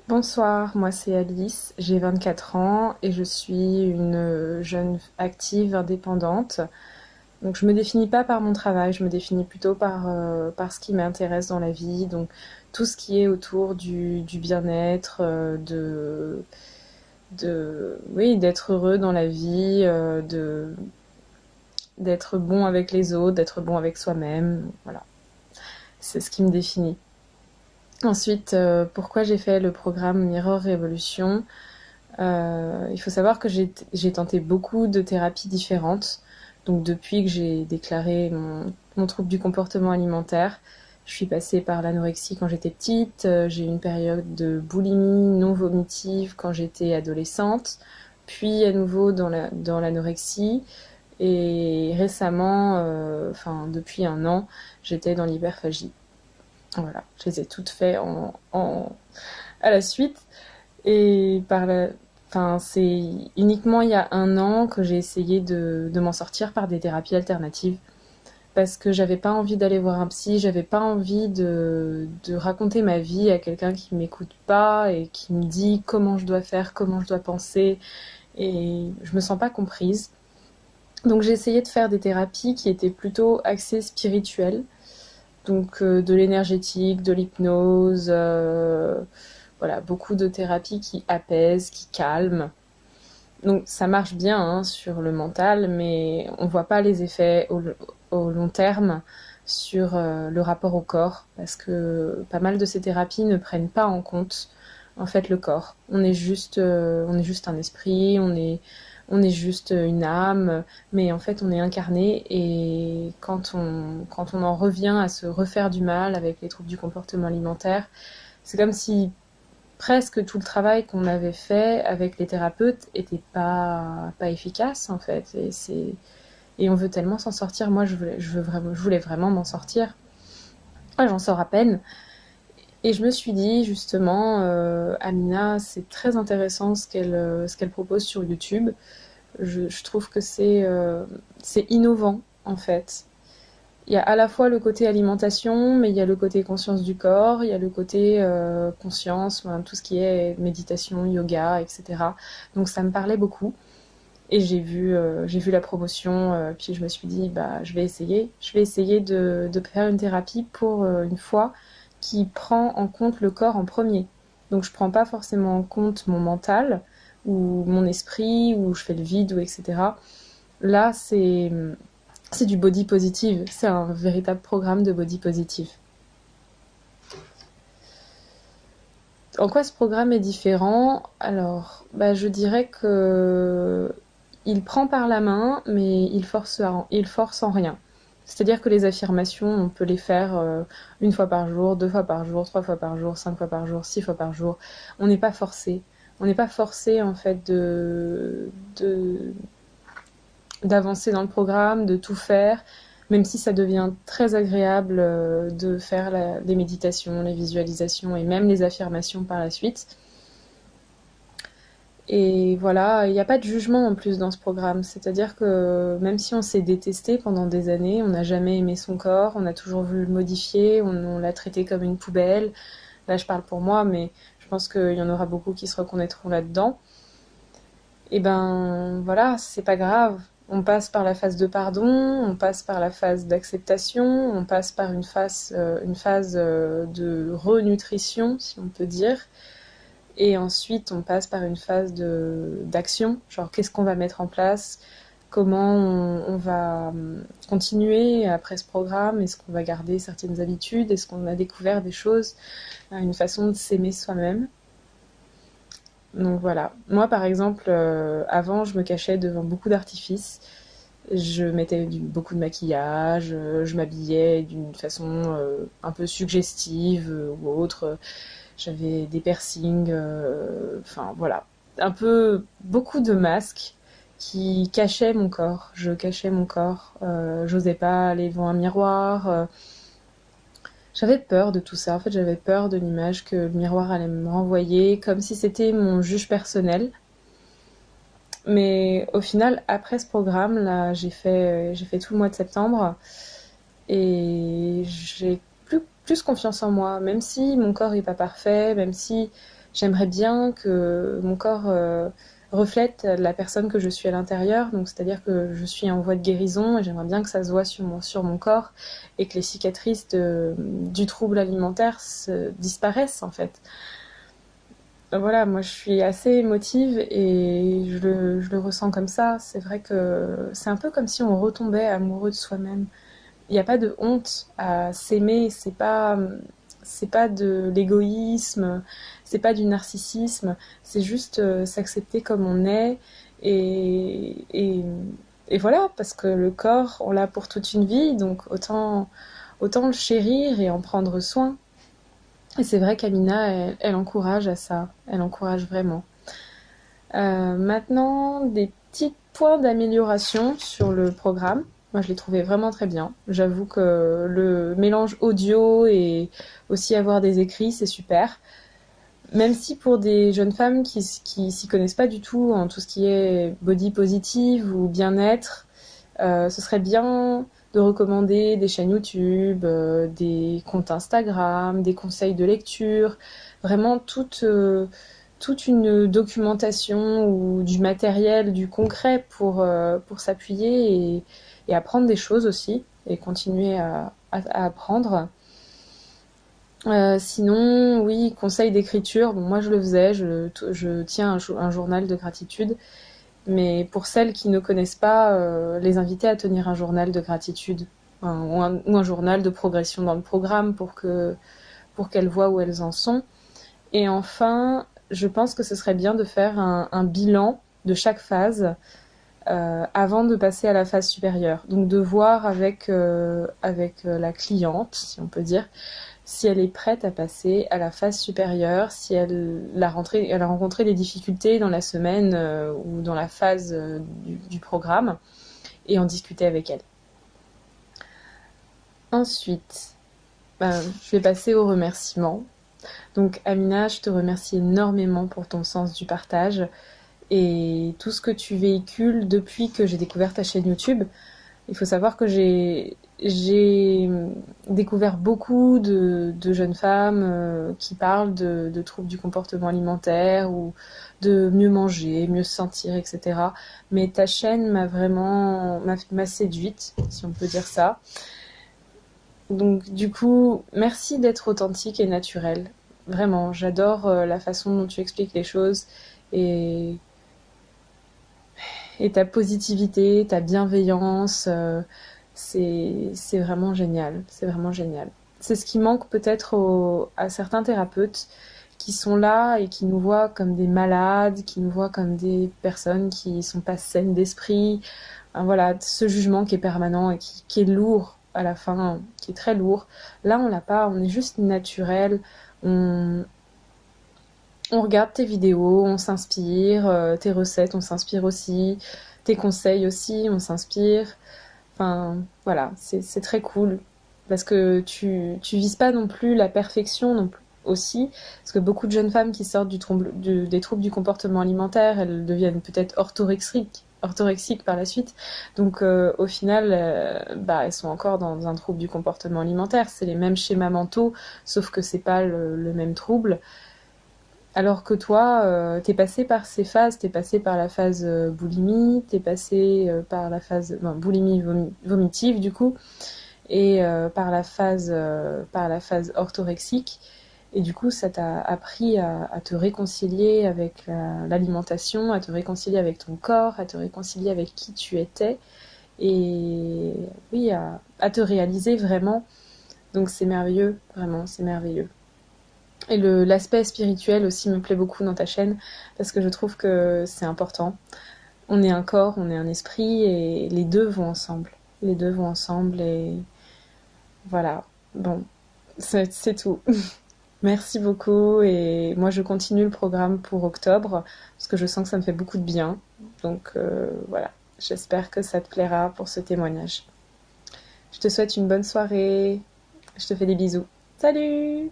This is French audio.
Bonsoir, moi c'est Alice, j'ai 24 ans et je suis une jeune active indépendante. Donc je me définis pas par mon travail, je me définis plutôt par ce qui m'intéresse dans la vie. Donc tout ce qui est autour du bien-être, oui, d'être heureux dans la vie, d'être bon avec les autres, d'être bon avec soi-même. Voilà, c'est ce qui me définit. Ensuite, pourquoi j'ai fait le programme Mirror Révolution? Il faut savoir que j'ai tenté beaucoup de thérapies différentes. Donc depuis que j'ai déclaré mon trouble du comportement alimentaire, je suis passée par l'anorexie quand j'étais petite, j'ai eu une période de boulimie non vomitive quand j'étais adolescente, puis à nouveau dans l'anorexie, et récemment, depuis un an, j'étais dans l'hyperphagie. Voilà, je les ai toutes faites à la suite. Et c'est uniquement il y a un an que j'ai essayé de m'en sortir par des thérapies alternatives. Parce que j'avais pas envie d'aller voir un psy, j'avais pas envie de raconter ma vie à quelqu'un qui m'écoute pas et qui me dit comment je dois faire, comment je dois penser. Et je me sens pas comprise. Donc j'ai essayé de faire des thérapies qui étaient plutôt axées spirituelles. Donc de l'énergétique, de l'hypnose, voilà, beaucoup de thérapies qui apaisent, qui calment. Donc ça marche bien hein, sur le mental, mais on voit pas les effets au long terme sur le rapport au corps, parce que pas mal de ces thérapies ne prennent pas en compte en fait le corps. On est juste un esprit, on est juste une âme, mais en fait on est incarné et quand on en revient à se refaire du mal avec les troubles du comportement alimentaire, c'est comme si presque tout le travail qu'on avait fait avec les thérapeutes était pas efficace en fait. Et on veut tellement s'en sortir. Moi, je voulais vraiment m'en sortir. Ouais, j'en sors à peine. Et je me suis dit justement, Amina, c'est très intéressant ce qu'elle propose sur YouTube. Je trouve que c'est innovant en fait. Il y a à la fois le côté alimentation, mais il y a le côté conscience du corps, il y a le côté conscience, tout ce qui est méditation, yoga, etc. Donc ça me parlait beaucoup. Et j'ai vu la promotion, puis je me suis dit, bah, je vais essayer. Je vais essayer de faire une thérapie pour une fois qui prend en compte le corps en premier. Donc je prends pas forcément en compte mon mental ou mon esprit, ou je fais le vide, ou etc. Là, c'est du body positive, c'est un véritable programme de body positive. En quoi ce programme est différent? Alors, bah, je dirais que il prend par la main, mais il force en rien. C'est-à-dire que les affirmations, on peut les faire une fois par jour, deux fois par jour, trois fois par jour, cinq fois par jour, six fois par jour. On n'est pas forcé. On n'est pas forcé en fait d'avancer dans le programme, de tout faire, même si ça devient très agréable de faire les méditations, les visualisations et même les affirmations par la suite. Et voilà, il n'y a pas de jugement en plus dans ce programme. C'est-à-dire que même si on s'est détesté pendant des années, on n'a jamais aimé son corps, on a toujours voulu le modifier, on l'a traité comme une poubelle. Là, je parle pour moi, mais je pense qu'il y en aura beaucoup qui se reconnaîtront là-dedans. Et ben voilà, c'est pas grave. On passe par la phase de pardon, on passe par la phase d'acceptation, on passe par une phase de renutrition, si on peut dire. Et ensuite, on passe par une phase d'action, genre qu'est-ce qu'on va mettre en place, comment on va continuer après ce programme, est-ce qu'on va garder certaines habitudes, est-ce qu'on a découvert des choses, une façon de s'aimer soi-même. Donc voilà. Moi, par exemple, avant, je me cachais devant beaucoup d'artifices. Je mettais beaucoup de maquillage, je m'habillais d'une façon un peu suggestive ou autre. J'avais des piercings, enfin voilà. Un peu beaucoup de masques qui cachaient mon corps. Je cachais mon corps. J'osais pas aller devant un miroir. J'avais peur de tout ça. En fait, j'avais peur de l'image que le miroir allait me renvoyer, comme si c'était mon juge personnel. Mais au final, après ce programme, là, j'ai fait tout le mois de septembre et plus confiance en moi, même si mon corps est pas parfait, même si j'aimerais bien que mon corps reflète la personne que je suis à l'intérieur, donc c'est-à-dire que je suis en voie de guérison et j'aimerais bien que ça se voit sur mon corps et que les cicatrices du trouble alimentaire disparaissent en fait. Voilà, moi je suis assez émotive et je le ressens comme ça. C'est vrai que c'est un peu comme si on retombait amoureux de soi-même. Il n'y a pas de honte à s'aimer, c'est pas de l'égoïsme, c'est pas du narcissisme, c'est juste s'accepter comme on est et, et, et voilà, parce que le corps, on l'a pour toute une vie, donc autant le chérir et en prendre soin. Et c'est vrai qu'Amina, elle encourage à ça, elle encourage vraiment. Maintenant, des petits points d'amélioration sur le programme. Moi, je l'ai trouvé vraiment très bien. J'avoue que le mélange audio et aussi avoir des écrits, c'est super. Même si pour des jeunes femmes qui s'y connaissent pas du tout en tout ce qui est body positive ou bien-être, ce serait bien de recommander des chaînes YouTube, des comptes Instagram, des conseils de lecture, vraiment toute une documentation ou du matériel, du concret pour s'appuyer et apprendre des choses aussi et continuer à apprendre. Sinon, oui, conseil d'écriture. Bon, moi, je le faisais. Je tiens un journal de gratitude. Mais pour celles qui ne connaissent pas, les inviter à tenir un journal de gratitude ou un journal de progression dans le programme pour qu'elles voient où elles en sont. Et enfin, je pense que ce serait bien de faire un bilan de chaque phase avant de passer à la phase supérieure. Donc de voir avec la cliente, si on peut dire, si elle est prête à passer à la phase supérieure, si elle a rencontré des difficultés dans la semaine ou dans la phase du programme, et en discuter avec elle. Ensuite, je vais passer aux remerciements. Donc Amina, je te remercie énormément pour ton sens du partage et tout ce que tu véhicules depuis que j'ai découvert ta chaîne YouTube. Il faut savoir que j'ai découvert beaucoup de jeunes femmes qui parlent de troubles du comportement alimentaire ou de mieux manger, mieux se sentir, etc. Mais ta chaîne m'a séduite, si on peut dire ça. Donc du coup, merci d'être authentique et naturelle. Vraiment, j'adore la façon dont tu expliques les choses et, et ta positivité, ta bienveillance. C'est vraiment génial. C'est vraiment génial. C'est ce qui manque peut-être à certains thérapeutes qui sont là et qui nous voient comme des malades, qui nous voient comme des personnes qui sont pas saines d'esprit. Voilà, ce jugement qui est permanent et qui est lourd à la fin, qui est très lourd. Là, on l'a pas, on est juste naturel. On, on regarde tes vidéos, on s'inspire, tes recettes, on s'inspire aussi, tes conseils aussi, on s'inspire. Enfin, voilà, c'est très cool. Parce que tu vises pas non plus la perfection non plus aussi. Parce que beaucoup de jeunes femmes qui sortent des troubles du comportement alimentaire, elles deviennent peut-être orthorexiques par la suite. Donc au final, elles sont encore dans un trouble du comportement alimentaire. C'est les mêmes schémas mentaux, sauf que c'est pas le même trouble. Alors que toi, t'es passé par ces phases, t'es passé par la phase boulimie, t'es passé par la phase boulimie vomitive du coup, et par la phase orthorexique. Et du coup, ça t'a appris à te réconcilier avec l'alimentation, à te réconcilier avec ton corps, à te réconcilier avec qui tu étais, et oui, à te réaliser vraiment. Donc c'est merveilleux, vraiment, c'est merveilleux. Et l'aspect spirituel aussi me plaît beaucoup dans ta chaîne, parce que je trouve que c'est important. On est un corps, on est un esprit, et les deux vont ensemble. Les deux vont ensemble, et voilà. Bon, c'est tout. Merci beaucoup, et moi je continue le programme pour octobre, parce que je sens que ça me fait beaucoup de bien. Donc voilà, j'espère que ça te plaira pour ce témoignage. Je te souhaite une bonne soirée, je te fais des bisous. Salut!